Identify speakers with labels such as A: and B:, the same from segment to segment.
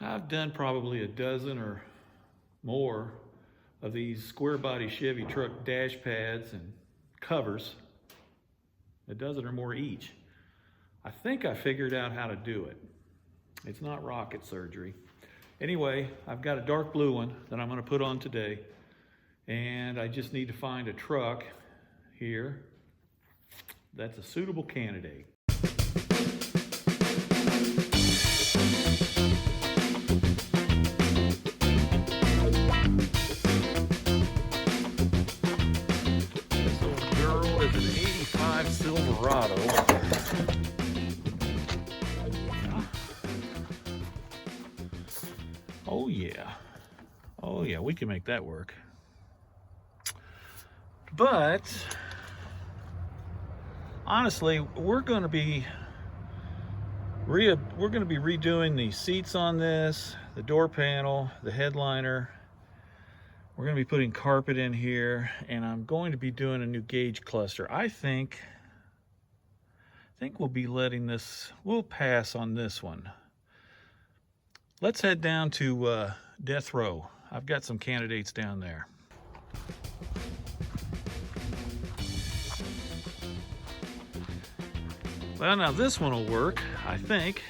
A: I've done probably a dozen or more of these Squarebody Chevy truck dash pads and covers, a dozen or more each. I think I figured out how to do it. It's not rocket surgery. Anyway, I've got a dark blue one that I'm going to put on today, and I just need to find a truck here that's a suitable candidate. This little girl is an 85 Silverado. Oh yeah. Oh yeah, we can make that work. But honestly, we're going to be redoing the seats on this, the door panel, the headliner. We're going to be putting carpet in here, and I'm going to be doing a new gauge cluster. I think we'll be letting this, we'll pass on this one. Let's head down to Death Row. I've got some candidates down there. Well, now this one will work, I think.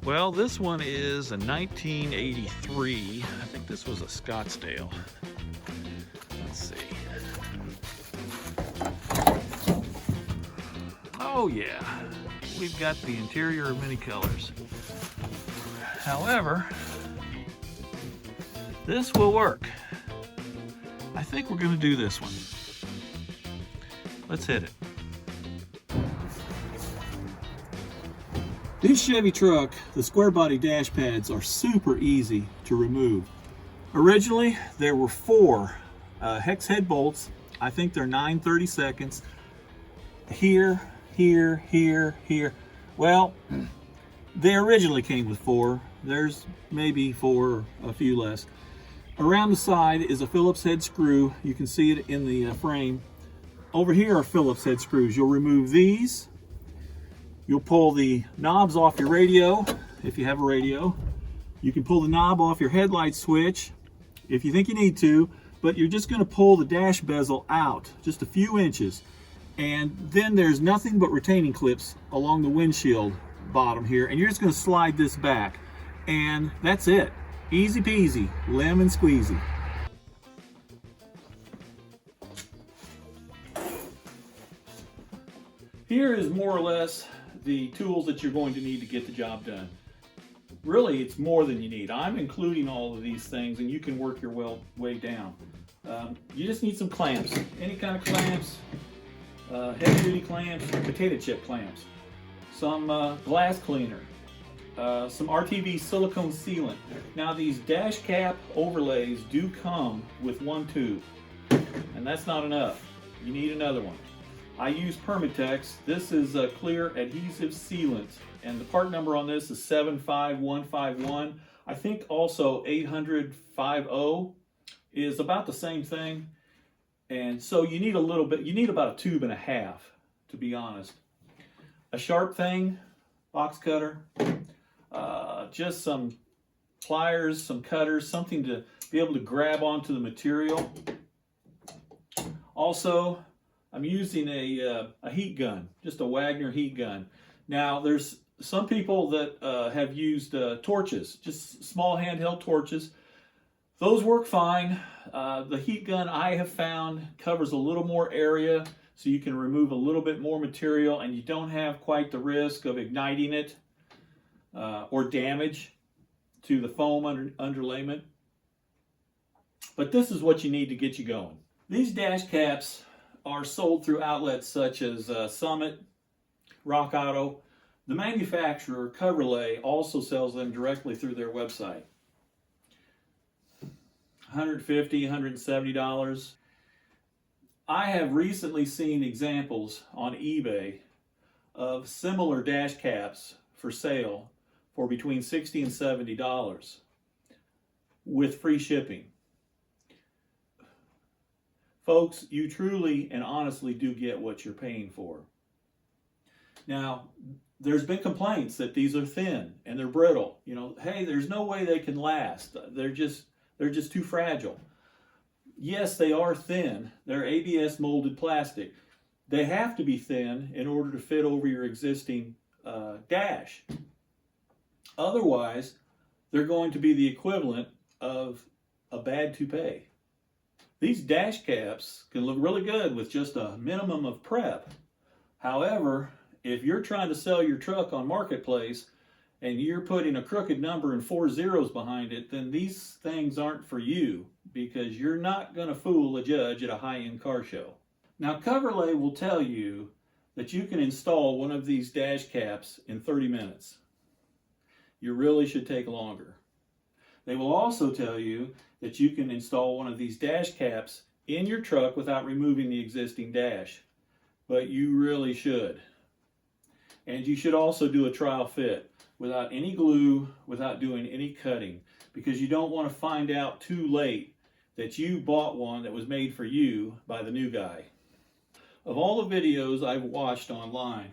A: Well, this one is a 1983. I think this was a Scottsdale. Let's see. Oh yeah, we've got the interior of many colors. However, this will work. I think we're going to do this one. Let's hit it. This Chevy truck, the square body dash pads are super easy to remove. Originally, there were 4 hex head bolts. I think they're 9/32. Here, here, here, here. Well, they originally came with 4. There's maybe 4, a few less. Around the side is a Phillips head screw. You can see it in the frame. Over here are Phillips head screws. You'll remove these. You'll pull the knobs off your radio, if you have a radio. You can pull the knob off your headlight switch, if you think you need to, but you're just gonna pull the dash bezel out, just a few inches. And then there's nothing but retaining clips along the windshield bottom here, and you're just gonna slide this back. And that's it. Easy peasy, lemon squeezy. Here is more or less the tools that you're going to need to get the job done. Really, it's more than you need. I'm including all of these things, and you can work your way down. You just need some clamps, any kind of clamps, heavy-duty clamps, potato chip clamps, some glass cleaner, some RTV silicone sealant. Now, these dash cap overlays do come with 1 tube, and that's not enough. You need another one. I use Permatex. This is a clear adhesive sealant, and the part number on this is 75151. I think also 80050 is about the same thing. And so you need a little bit, you need about 1.5 tubes, to be honest. A sharp thing, box cutter, just some pliers, some cutters, something to be able to grab onto the material. Also, I'm using a heat gun, just a Wagner heat gun. Now, there's some people that have used torches, just small handheld torches. Those work fine. The heat gun, I have found, covers a little more area, so you can remove a little bit more material, and you don't have quite the risk of igniting it or damage to the foam underlayment. But this is what you need to get you going. These dash caps are sold through outlets such as Summit, RockAuto. The manufacturer, Coverlay, also sells them directly through their website. $150, $170. I have recently seen examples on eBay of similar dash caps for sale for between $60 and $70 with free shipping. Folks, you truly and honestly do get what you're paying for. Now, there's been complaints that these are thin and they're brittle. You know, hey, there's no way they can last. They're just too fragile. Yes, they are thin. They're ABS molded plastic. They have to be thin in order to fit over your existing dash. Otherwise, they're going to be the equivalent of a bad toupee. These dash caps can look really good with just a minimum of prep. However, if you're trying to sell your truck on Marketplace and you're putting a crooked number and 4 zeros behind it, then these things aren't for you, because you're not going to fool a judge at a high-end car show. Now, Coverlay will tell you that you can install one of these dash caps in 30 minutes. You really should take longer. They will also tell you that you can install one of these dash caps in your truck without removing the existing dash, but you really should. And you should also do a trial fit without any glue, without doing any cutting, because you don't want to find out too late that you bought one that was made for you by the new guy. Of all the videos I've watched online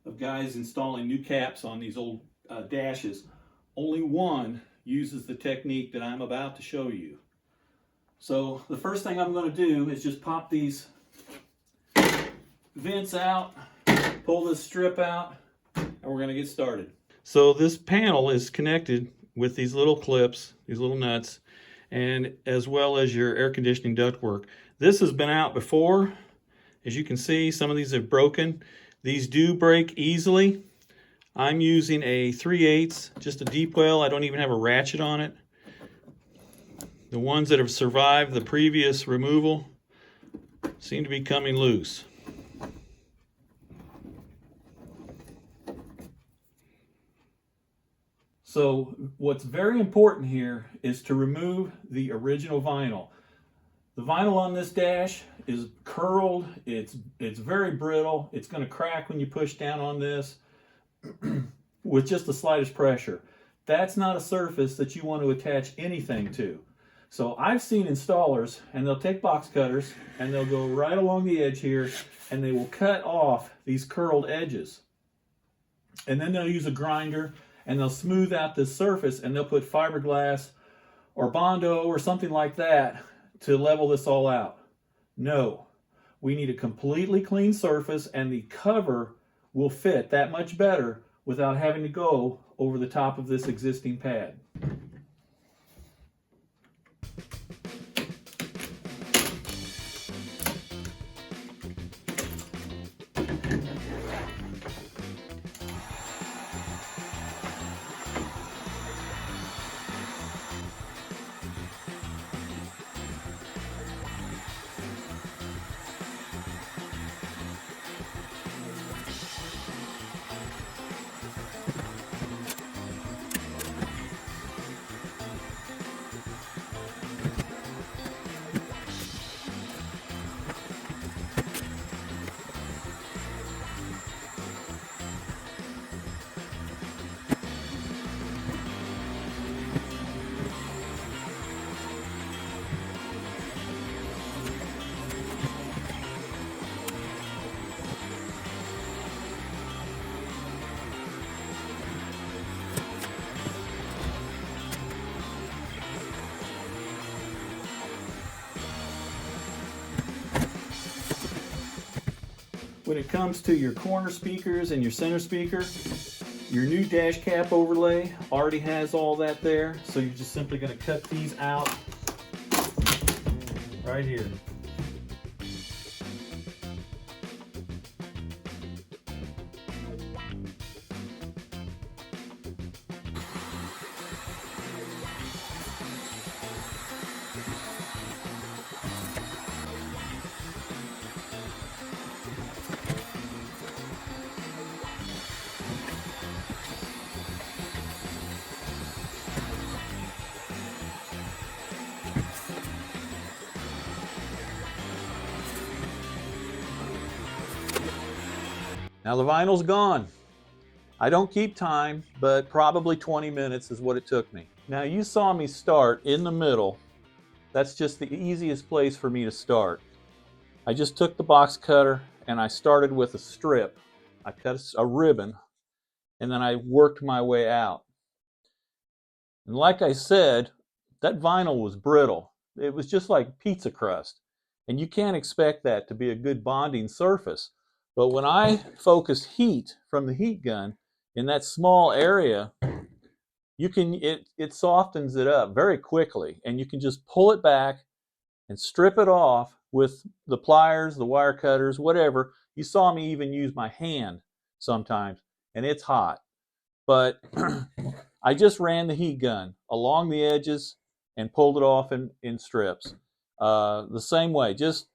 A: of guys installing new caps on these old dashes, only one uses the technique that I'm about to show you. So the first thing I'm going to do is just pop these vents out, pull this strip out, and we're going to get started. So this panel is connected with these little clips, these little nuts, and as well as your air conditioning ductwork. This has been out before. As you can see, some of these have broken. These do break easily. I'm using a 3/8, just a deep well. I don't even have a ratchet on it. The ones that have survived the previous removal seem to be coming loose. So what's very important here is to remove the original vinyl. The vinyl on this dash is curled, it's very brittle, it's going to crack when you push down on this with just the slightest pressure. That's not a surface that you want to attach anything to. So I've seen installers, and they'll take box cutters and they'll go right along the edge here and they will cut off these curled edges. And then they'll use a grinder and they'll smooth out this surface, and they'll put fiberglass or Bondo or something like that to level this all out. No, we need a completely clean surface, and the cover will fit that much better without having to go over the top of this existing pad. When it comes to your corner speakers and your center speaker, your new dash cap overlay already has all that there, so you're just simply going to cut these out right here. Now the vinyl's gone. I don't keep time, but probably 20 minutes is what it took me. Now you saw me start in the middle. That's just the easiest place for me to start. I just took the box cutter and I started with a strip. I cut a ribbon and then I worked my way out. And like I said, that vinyl was brittle. It was just like pizza crust. And you can't expect that to be a good bonding surface. But when I focus heat from the heat gun in that small area, it softens it up very quickly, and you can just pull it back and strip it off with the pliers, the wire cutters, whatever. You saw me even use my hand sometimes, and it's hot. But I just ran the heat gun along the edges and pulled it off in strips. The same way, just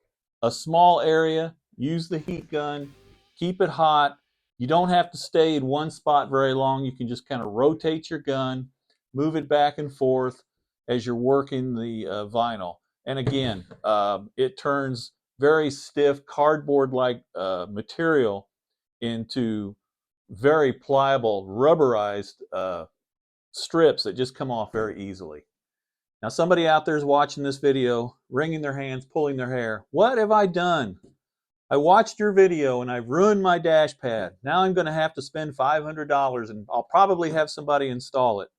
A: a small area, use the heat gun, keep it hot. You don't have to stay in one spot very long. You can just kind of rotate your gun, move it back and forth as you're working the vinyl. And again, it turns very stiff cardboard-like material into very pliable rubberized strips that just come off very easily. Now somebody out there is watching this video, wringing their hands, pulling their hair. What have I done? I watched your video and I've ruined my dash pad. Now I'm going to have to spend $500 and I'll probably have somebody install it.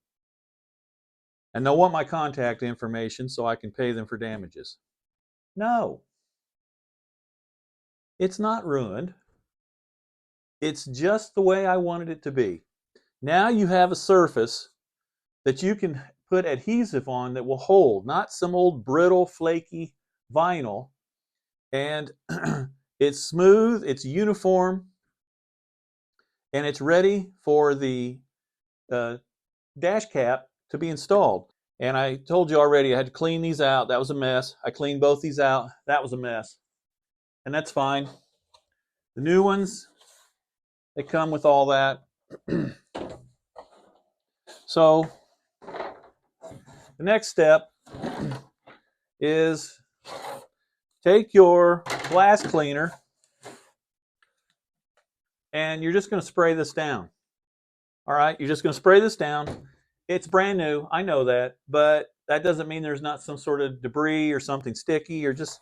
A: And they'll want my contact information so I can pay them for damages. No. It's not ruined. It's just the way I wanted it to be. Now you have a surface that you can put adhesive on that will hold, not some old brittle, flaky vinyl. And it's smooth, it's uniform, and it's ready for the dash cap to be installed. And I told you already I had to clean these out. That was a mess. I cleaned both these out. That was a mess. And that's fine. The new ones, they come with all that. So the next step is take your glass cleaner and you're just going to spray this down. All right, you're just going to spray this down. It's brand new, I know that, but that doesn't mean there's not some sort of debris or something sticky, or just,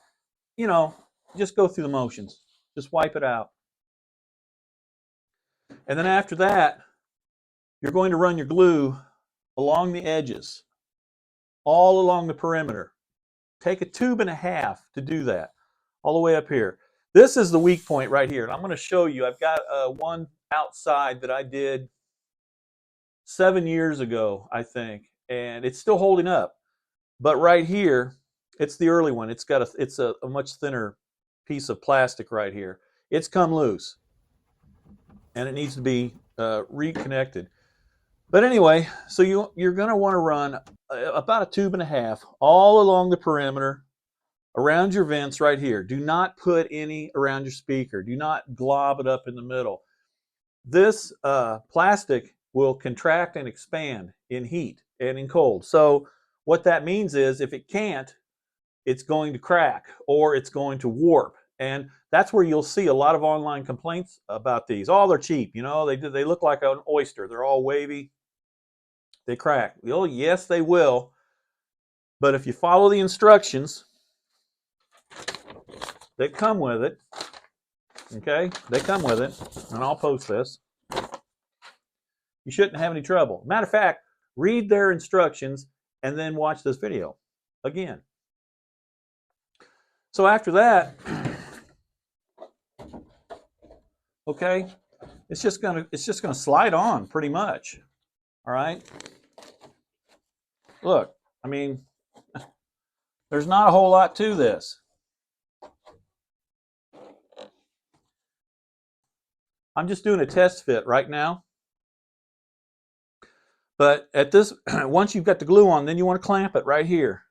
A: you know, just go through the motions. Just wipe it out. And then after that, you're going to run your glue along the edges, all along the perimeter. Take a tube and a half to do that, all the way up here. This is the weak point right here. And I'm going to show you. I've got one outside that I did 7 years ago, I think, and it's still holding up. But right here, it's the early one. It's a much thinner piece of plastic right here. It's come loose, and it needs to be reconnected. But anyway, so you're going to want to run about a tube and a half all along the perimeter, around your vents right here. Do not put any around your speaker. Do not glob it up in the middle. This plastic will contract and expand in heat and in cold. So what that means is if it can't, it's going to crack or it's going to warp. And that's where you'll see a lot of online complaints about these. Oh, they're cheap. You know, they look like an oyster. They're all wavy. They crack. Oh, yes, they will. But if you follow the instructions that come with it, okay, they come with it, and I'll post this, you shouldn't have any trouble. Matter of fact, read their instructions and then watch this video again. So after that, okay, it's just gonna slide on pretty much. All right. Look, I mean, there's not a whole lot to this. I'm just doing a test fit right now. But at this, once you've got the glue on, then you want to clamp it right here.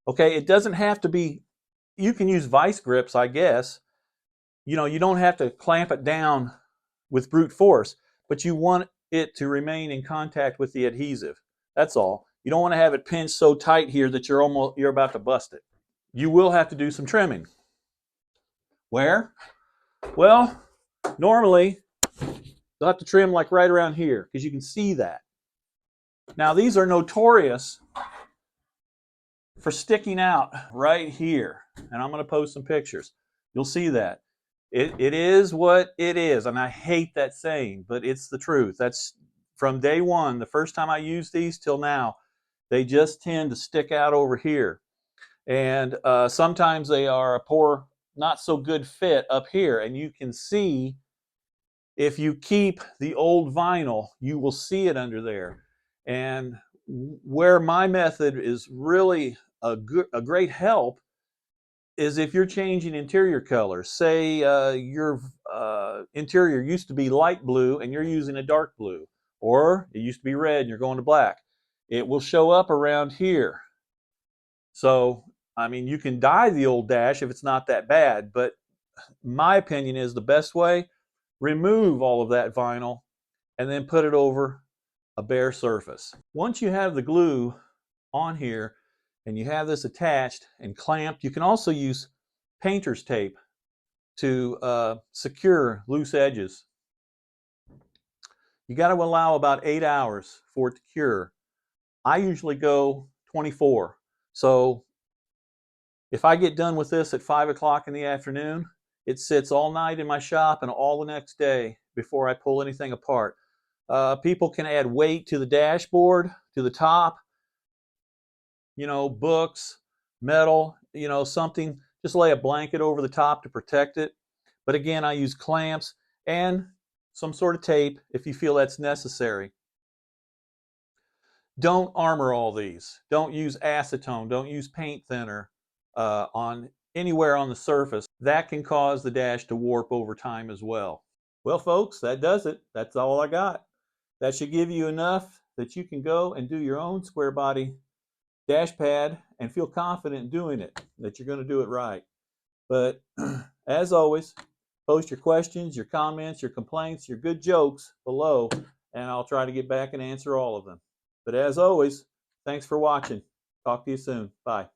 A: Okay, it doesn't have to be, you can use vice grips, I guess. You know, you don't have to clamp it down with brute force, but you want it to remain in contact with the adhesive. That's all. You don't want to have it pinched so tight here that you're about to bust it. You will have to do some trimming. Where? Well, normally you'll have to trim like right around here because you can see that. Now these are notorious for sticking out right here, and I'm going to post some pictures. You'll see that.
B: It is what it is, and I hate that saying, but it's the truth. That's from day one, the first time I used these till now, they just tend to stick out over here. And sometimes they are a poor, not so good fit up here. And you can see, if you keep the old vinyl, you will see it under there. And where my method is really a great help is if you're changing interior colors. Say your interior used to be light blue and you're using a dark blue, or it used to be red and you're going to black. It will show up around here. So, I mean, you can dye the old dash if it's not that bad, but my opinion is the best way, remove all of that vinyl and then put it over a bare surface. Once you have the glue on here and you have this attached and clamped, you can also use painter's tape to secure loose edges. You got to allow about 8 hours for it to cure. I usually go 24. So if I get done with this at 5 o'clock in the afternoon, it sits all night in my shop and all the next day before I pull anything apart. People can add weight to the dashboard, to the top, books, metal, something. Just lay a blanket over the top to protect it. But again, I use clamps and some sort of tape if you feel that's necessary. Don't armor all these. Don't use acetone. Don't use paint thinner on anywhere on the surface. That can cause the dash to warp over time as well. Well, folks, that does it. That's all I got. That should give you enough that you can go and do your own square body dash pad and feel confident in doing it, that you're going to do it right. But as always, post your questions, your comments, your complaints, your good jokes below, and I'll try to get back and answer all of them. But as always, thanks for watching. Talk to you soon. Bye.